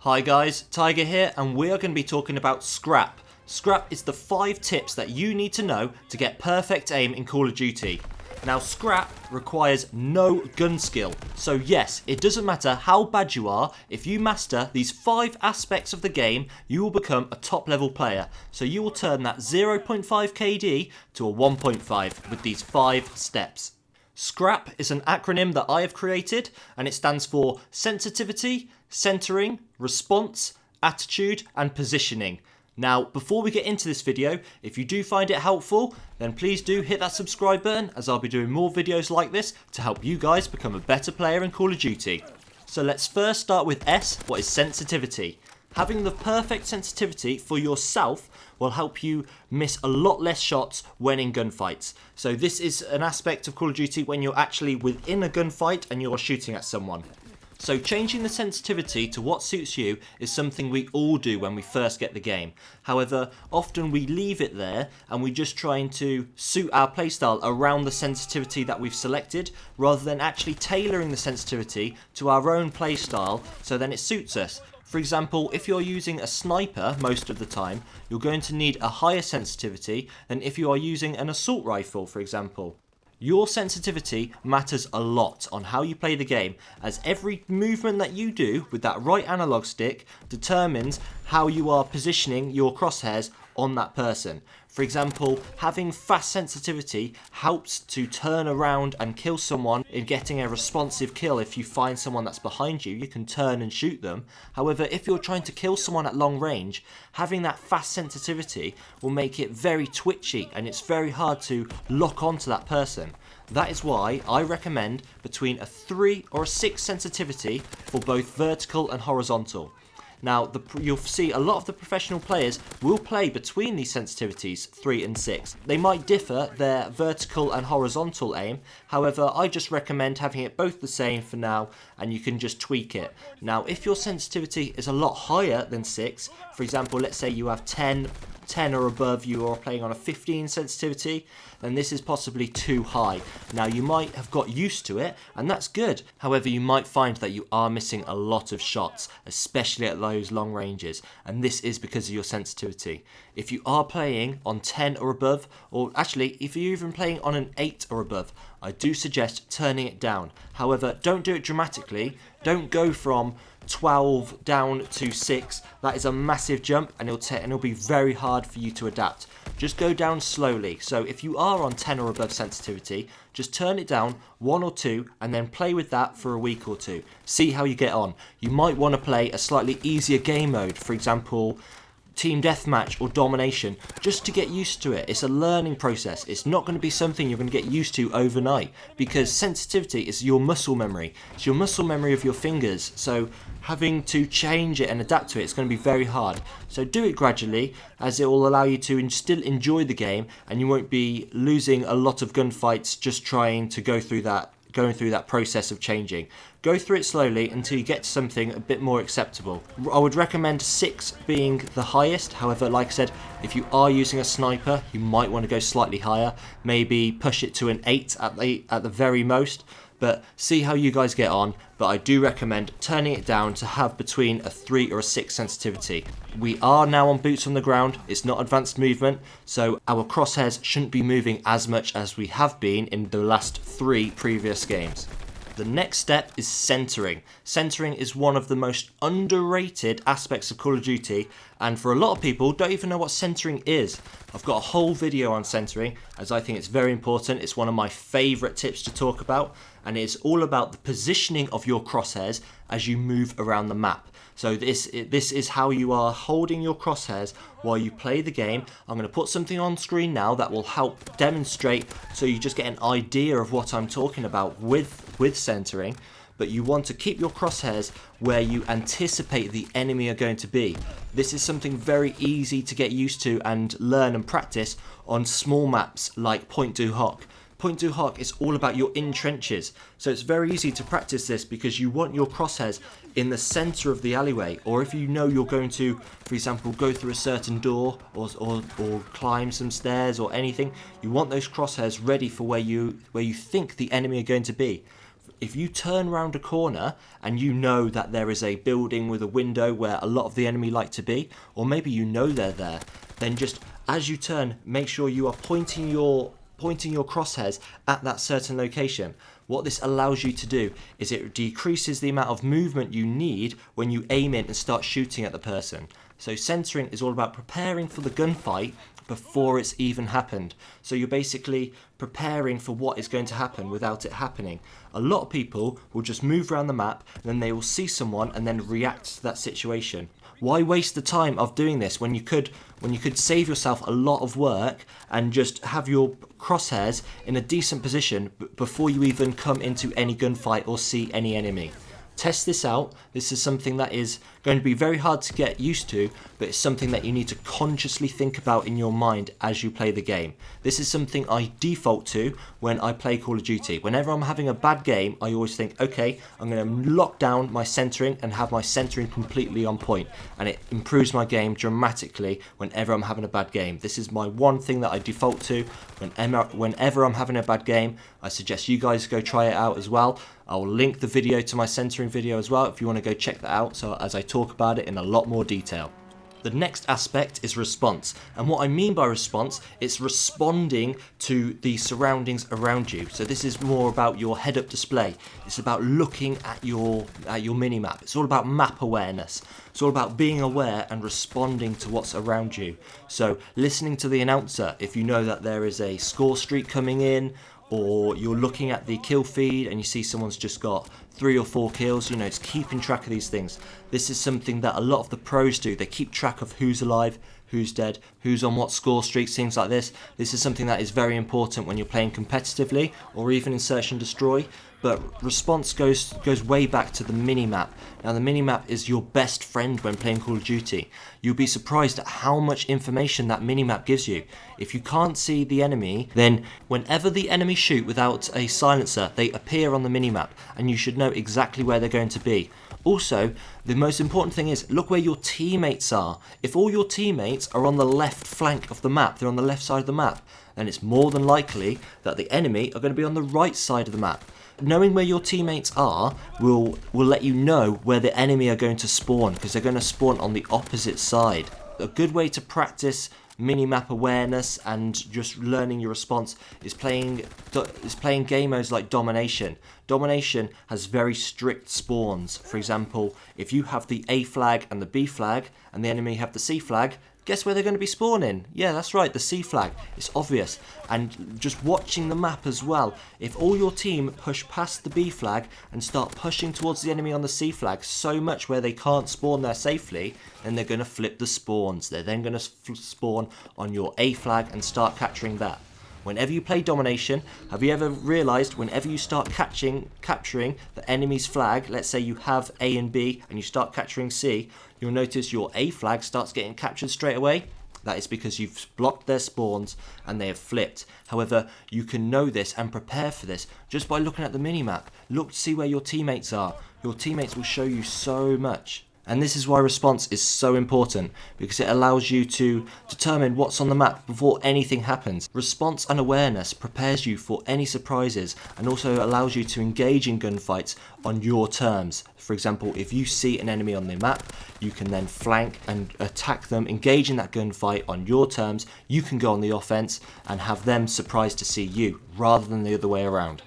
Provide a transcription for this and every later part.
Hi guys, TygeR here, and we are going to be talking about Scrap. Scrap is the 5 tips that you need to know to get perfect aim in Call of Duty. Now Scrap requires no gun skill, so yes, it doesn't matter how bad you are, if you master these 5 aspects of the game, you will become a top level player. So you will turn that 0.5 KD to a 1.5 with these 5 steps. Scrap is an acronym that I have created, and it stands for sensitivity, centering, response, attitude and positioning. Now before we get into this video, if you do find it helpful, then please do hit that subscribe button, as I'll be doing more videos like this to help you guys become a better player in Call of Duty. So let's first start with S, what is sensitivity. Having the perfect sensitivity for yourself will help you miss a lot less shots when in gunfights. So this is an aspect of Call of Duty when you're actually within a gunfight and you're shooting at someone. So changing the sensitivity to what suits you is something we all do when we first get the game. However, often we leave it there and we're just trying to suit our playstyle around the sensitivity that we've selected, rather than actually tailoring the sensitivity to our own playstyle so then it suits us. For example, if you're using a sniper most of the time, you're going to need a higher sensitivity than if you are using an assault rifle, for example. Your sensitivity matters a lot on how you play the game, as every movement that you do with that right analog stick determines how you are positioning your crosshairs on that person. For example, having fast sensitivity helps to turn around and kill someone in getting a responsive kill. If you find someone that's behind you, you can turn and shoot them. However, if you're trying to kill someone at long range, having that fast sensitivity will make it very twitchy and it's very hard to lock onto that person. That is why I recommend between a 3 or a 6 sensitivity for both vertical and horizontal. Now, you'll see a lot of the professional players will play between these sensitivities, 3 and 6. They might differ their vertical and horizontal aim, however, I just recommend having it both the same for now, and you can just tweak it. Now, if your sensitivity is a lot higher than 6, for example, let's say you have 10 or above, you are playing on a 15 sensitivity, then this is possibly too high. Now you might have got used to it and that's good, however you might find that you are missing a lot of shots, especially at those long ranges, and this is because of your sensitivity. If you are playing on 10 or above, or actually if you're even playing on an 8 or above, I do suggest turning it down. However, don't do it dramatically, don't go from 12 down to 6. That is a massive jump and it'll be very hard for you to adapt. Just go down slowly. So if you are on 10 or above sensitivity, just turn it down 1 or 2 and then play with that for a week or 2. See how you get on. You might want to play a slightly easier game mode, for example team deathmatch or domination, just to get used to it. It's a learning process. It's not going to be something you're going to get used to overnight, because sensitivity is your muscle memory. It's your muscle memory of your fingers, so having to change it and adapt to it is going to be very hard. So do it gradually, as it will allow you to still enjoy the game and you won't be losing a lot of gunfights just trying to going through that process of changing. Go through it slowly until you get to something a bit more acceptable. I would recommend 6 being the highest, however, like I said, if you are using a sniper, you might want to go slightly higher, maybe push it to an 8 at the very most, but see how you guys get on. But I do recommend turning it down to have between a 3 or a 6 sensitivity. We are now on boots on the ground, it's not advanced movement, so our crosshairs shouldn't be moving as much as we have been in the last 3 previous games. The next step is centering. Centering is one of the most underrated aspects of Call of Duty, and for a lot of people don't even know what centering is. I've got a whole video on centering, as I think it's very important. It's one of my favourite tips to talk about, and it's all about the positioning of your crosshairs as you move around the map. So this is how you are holding your crosshairs while you play the game. I'm going to put something on screen now that will help demonstrate, so you just get an idea of what I'm talking about with centering. But you want to keep your crosshairs where you anticipate the enemy are going to be. This is something very easy to get used to and learn and practice on small maps like Point Du Hoc. Point Du Hoc is all about your in trenches, so it's very easy to practice this because you want your crosshairs in the centre of the alleyway, or if you know you're going to, for example, go through a certain door or climb some stairs or anything, you want those crosshairs ready for where you think the enemy are going to be. if you turn around a corner and you know that there is a building with a window where a lot of the enemy like to be, or maybe you know they're there, then just as you turn, make sure you are pointing your crosshairs at that certain location. What this allows you to do is it decreases the amount of movement you need when you aim in and start shooting at the person. So centering is all about preparing for the gunfight before it's even happened. So you're basically preparing for what is going to happen without it happening. A lot of people will just move around the map, and then they will see someone and then react to that situation. Why waste the time of doing this when you could save yourself a lot of work and just have your crosshairs in a decent position before you even come into any gunfight or see any enemy? Test this out. This is something that is going to be very hard to get used to, but it's something that you need to consciously think about in your mind as you play the game. This is something I default to when I play Call of Duty. Whenever I'm having a bad game, I always think, okay, I'm going to lock down my centering and have my centering completely on point, and it improves my game dramatically whenever I'm having a bad game. This is my one thing that I default to whenever I'm having a bad game. I suggest you guys go try it out as well. I'll link the video to my centering video as well if you want to go check that out, so as I talk about it in a lot more detail. The next aspect is response, and what I mean by response, it's responding to the surroundings around you. So this is more about your head-up display. It's about looking at your mini-map. It's all about map awareness. It's all about being aware and responding to what's around you. So listening to the announcer if you know that there is a score streak coming in, or you're looking at the kill feed and you see someone's just got 3 or 4 kills, it's keeping track of these things. This is something that a lot of the pros do. They keep track of who's alive, who's dead, who's on what score streaks, things like this. This is something that is very important when you're playing competitively or even in search and destroy. But response goes way back to the mini-map. Now the mini-map is your best friend when playing Call of Duty. You'll be surprised at how much information that mini-map gives you. If you can't see the enemy, then whenever the enemy shoot without a silencer, they appear on the mini-map, and you should know exactly where they're going to be. Also, the most important thing is, look where your teammates are. If all your teammates are on the left flank of the map, they're on the left side of the map, then it's more than likely that the enemy are going to be on the right side of the map. Knowing where your teammates are will let you know where the enemy are going to spawn, because they're going to spawn on the opposite side. A good way to practice mini-map awareness and just learning your response is playing game modes like Domination. Domination has very strict spawns. For example, if you have the A flag and the B flag and the enemy have the C flag, guess where they're going to be spawning? Yeah, that's right, the C flag. It's obvious. And just watching the map as well, if all your team push past the B flag and start pushing towards the enemy on the C flag so much where they can't spawn there safely, then they're going to flip the spawns. They're then going to spawn on your A flag and start capturing that. Whenever you play Domination, have you ever realised whenever you start capturing the enemy's flag, let's say you have A and B and you start capturing C, you'll notice your A flag starts getting captured straight away? That is because you've blocked their spawns and they have flipped. However, you can know this and prepare for this just by looking at the minimap. Look to see where your teammates are. Your teammates will show you so much. And this is why response is so important, because it allows you to determine what's on the map before anything happens. Response and awareness prepares you for any surprises and also allows you to engage in gunfights on your terms. For example, if you see an enemy on the map, you can then flank and attack them, engage in that gunfight on your terms. You can go on the offense and have them surprised to see you, rather than the other way around.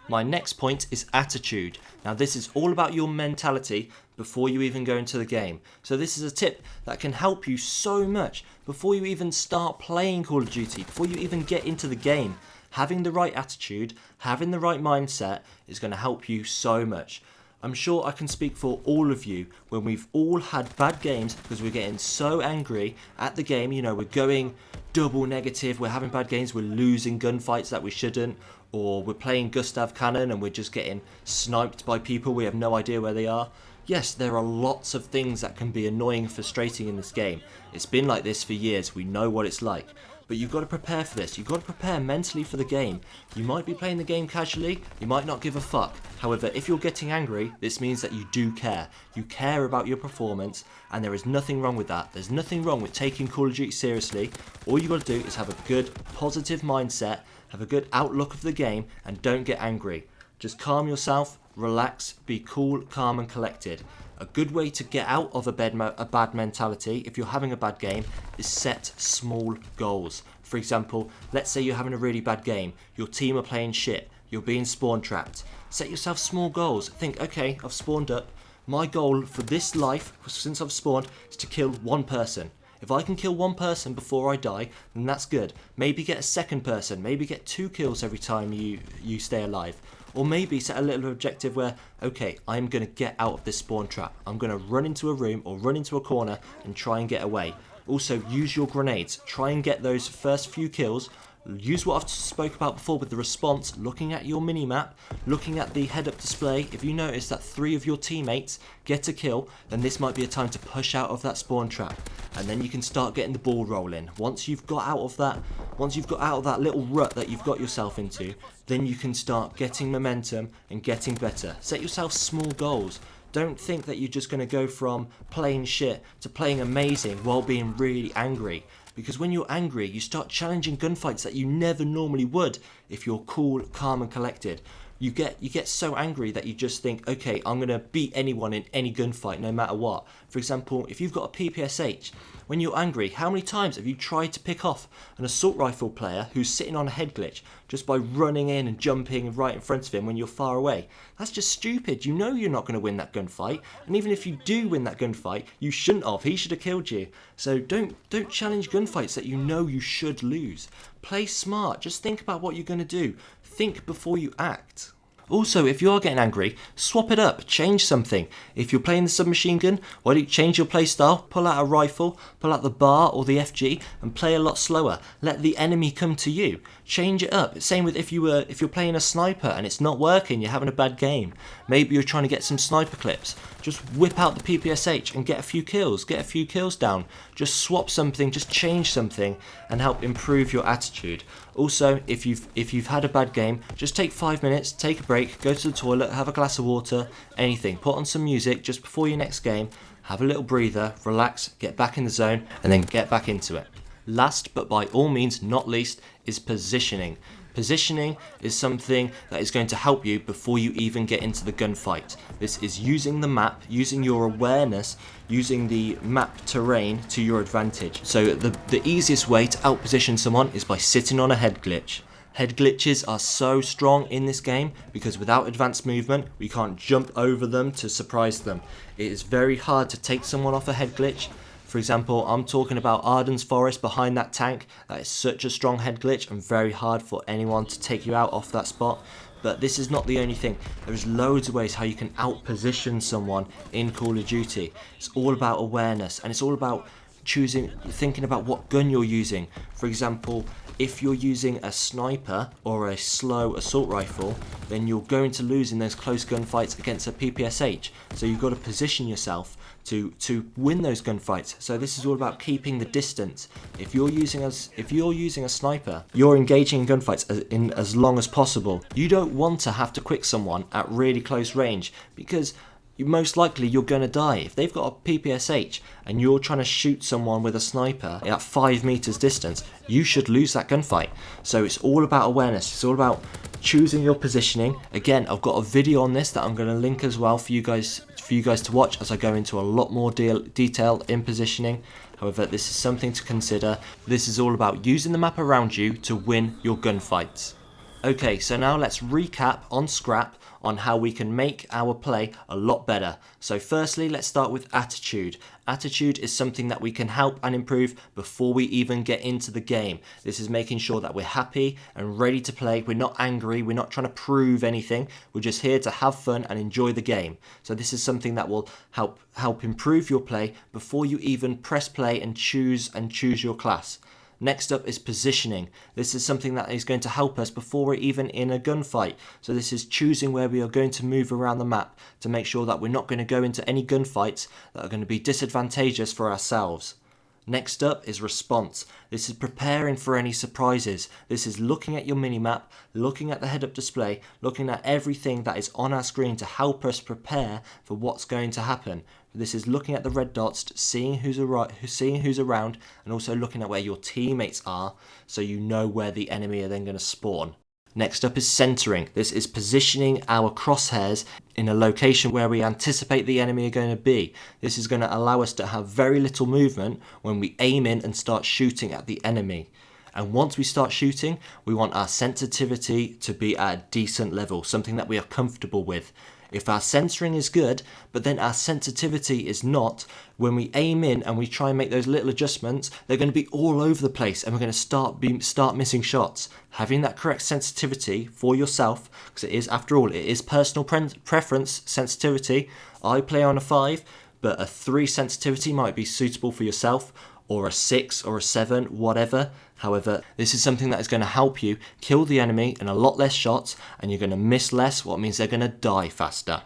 My next point is attitude. Now this is all about your mentality before you even go into the game. So this is a tip that can help you so much before you even start playing Call of Duty, before you even get into the game. Having the right attitude, having the right mindset is going to help you so much. I'm sure I can speak for all of you when we've all had bad games because we're getting so angry at the game. We're going double negative, we're having bad games, we're losing gunfights that we shouldn't, or we're playing Gustav Cannon and we're just getting sniped by people, we have no idea where they are. Yes, there are lots of things that can be annoying and frustrating in this game. It's been like this for years, we know what it's like. But you've got to prepare for this. You've got to prepare mentally for the game. You might be playing the game casually, you might not give a fuck. However, if you're getting angry, this means that you do care. You care about your performance, and there is nothing wrong with that. There's nothing wrong with taking Call of Duty seriously. All you've got to do is have a good, positive mindset, have a good outlook of the game, and don't get angry. Just calm yourself, relax, be cool, calm and collected. A good way to get out of a bad mentality if you're having a bad game is set small goals. For example, let's say you're having a really bad game, your team are playing shit, you're being spawn trapped. Set yourself small goals. Think, okay, I've spawned up. My goal for this life, since I've spawned, is to kill one person. If I can kill one person before I die, then that's good. Maybe get a second person, maybe get 2 kills every time you stay alive. Or maybe set a little objective where, okay, I'm going to get out of this spawn trap. I'm going to run into a room or run into a corner and try and get away. Also, use your grenades. Try and get those first few kills. Use what I've spoke about before with the response, looking at your mini-map, looking at the head-up display. If you notice that 3 of your teammates get a kill, then this might be a time to push out of that spawn trap. And then you can start getting the ball rolling. Once you've got out of that little rut that you've got yourself into, then you can start getting momentum and getting better. Set yourself small goals. Don't think that you're just going to go from playing shit to playing amazing while being really angry. Because when you're angry, you start challenging gunfights that you never normally would if you're cool, calm and collected. You get so angry that you just think, okay, I'm going to beat anyone in any gunfight no matter what. For example, if you've got a PPSH, when you're angry, how many times have you tried to pick off an assault rifle player who's sitting on a head glitch just by running in and jumping right in front of him when you're far away? That's just stupid. You know you're not going to win that gunfight, and even if you do win that gunfight, you shouldn't have. He should have killed you. So don't challenge gunfights that you know you should lose. Play smart. Just think about what you're going to do. Think before you act. Also, if you are getting angry, swap it up, change something. If you're playing the submachine gun, why don't you change your play style, pull out a rifle, pull out the bar or the FG and play a lot slower. Let the enemy come to you. Change it up. Same with if you're playing a sniper and it's not working, you're having a bad game. Maybe you're trying to get some sniper clips. Just whip out the PPSH and get a few kills down. Just swap something, just change something and help improve your attitude. Also, if you've had a bad game, just take 5 minutes, take a break, go to the toilet, have a glass of water, anything. Put on some music just before your next game, have a little breather, relax, get back in the zone, and then get back into it. Last, but by all means not least, is positioning. Positioning is something that is going to help you before you even get into the gunfight. This is using the map, using your awareness, using the map terrain to your advantage. So the easiest way to outposition someone is by sitting on a head glitch. Head glitches are so strong in this game because without advanced movement, we can't jump over them to surprise them. It is very hard to take someone off a head glitch. For example, I'm talking about Arden's Forest behind that tank. That is such a strong head glitch and very hard for anyone to take you out off that spot. But this is not the only thing. There's loads of ways how you can outposition someone in Call of Duty. It's all about awareness and it's all about thinking about what gun you're using. For example, if you're using a sniper or a slow assault rifle, then you're going to lose in those close gunfights against a PPSH. So you've got to position yourself to win those gunfights. So this is all about keeping the distance. If you're using a sniper, you're engaging in gunfights in as long as possible. You don't want to have to quick someone at really close range because most likely you're going to die. If they've got a PPSH and you're trying to shoot someone with a sniper at 5 meters distance, you should lose that gunfight. So it's all about awareness. It's all about choosing your positioning. Again, I've got a video on this that I'm going to link as well for you guys to watch as I go into a lot more detail in positioning. However, this is something to consider. This is all about using the map around you to win your gunfights. Okay, so now let's recap on Scrap on how we can make our play a lot better. So firstly, let's start with attitude. Attitude is something that we can help and improve before we even get into the game. This is making sure that we're happy and ready to play. We're not angry, we're not trying to prove anything. We're just here to have fun and enjoy the game. So this is something that will help improve your play before you even press play and choose your class. Next up is positioning. This is something that is going to help us before we're even in a gunfight. So this is choosing where we are going to move around the map to make sure that we're not going to go into any gunfights that are going to be disadvantageous for ourselves. Next up is response. This is preparing for any surprises. This is looking at your minimap, looking at the head-up display, looking at everything that is on our screen to help us prepare for what's going to happen. This is looking at the red dots, seeing who's around, and also looking at where your teammates are so you know where the enemy are then going to spawn. Next up is centering. This is positioning our crosshairs in a location where we anticipate the enemy are going to be. This is going to allow us to have very little movement when we aim in and start shooting at the enemy. And once we start shooting, we want our sensitivity to be at a decent level, something that we are comfortable with. If our centering is good, but then our sensitivity is not, when we aim in and we try and make those little adjustments, they're going to be all over the place and we're going to start missing shots. Having that correct sensitivity for yourself, because it is, after all, it is personal preference sensitivity. I play on a 5, but a 3 sensitivity might be suitable for yourself, or a 6 or a 7, whatever. However, this is something that is going to help you kill the enemy in a lot less shots, and you're going to miss less, what means they're going to die faster.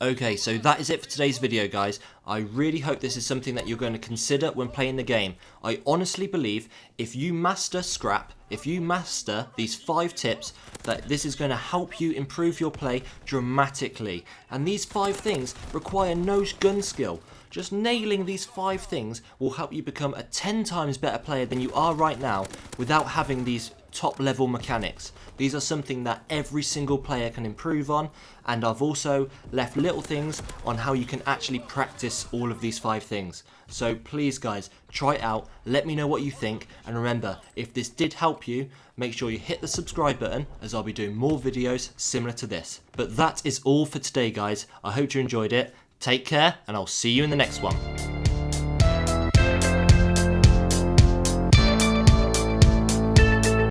Okay, so that is it for today's video, guys. I really hope this is something that you're going to consider when playing the game. I honestly believe if you master Scrap, if you master these 5 tips, that this is going to help you improve your play dramatically. And these 5 things require no gun skill. Just nailing these 5 things will help you become a 10 times better player than you are right now without having these top level mechanics. These are something that every single player can improve on, and I've also left little things on how you can actually practice all of these 5 things. So please guys, try it out, let me know what you think, and remember, if this did help you, make sure you hit the subscribe button, as I'll be doing more videos similar to this. But that is all for today, guys. I hope you enjoyed it. Take care, and I'll see you in the next one.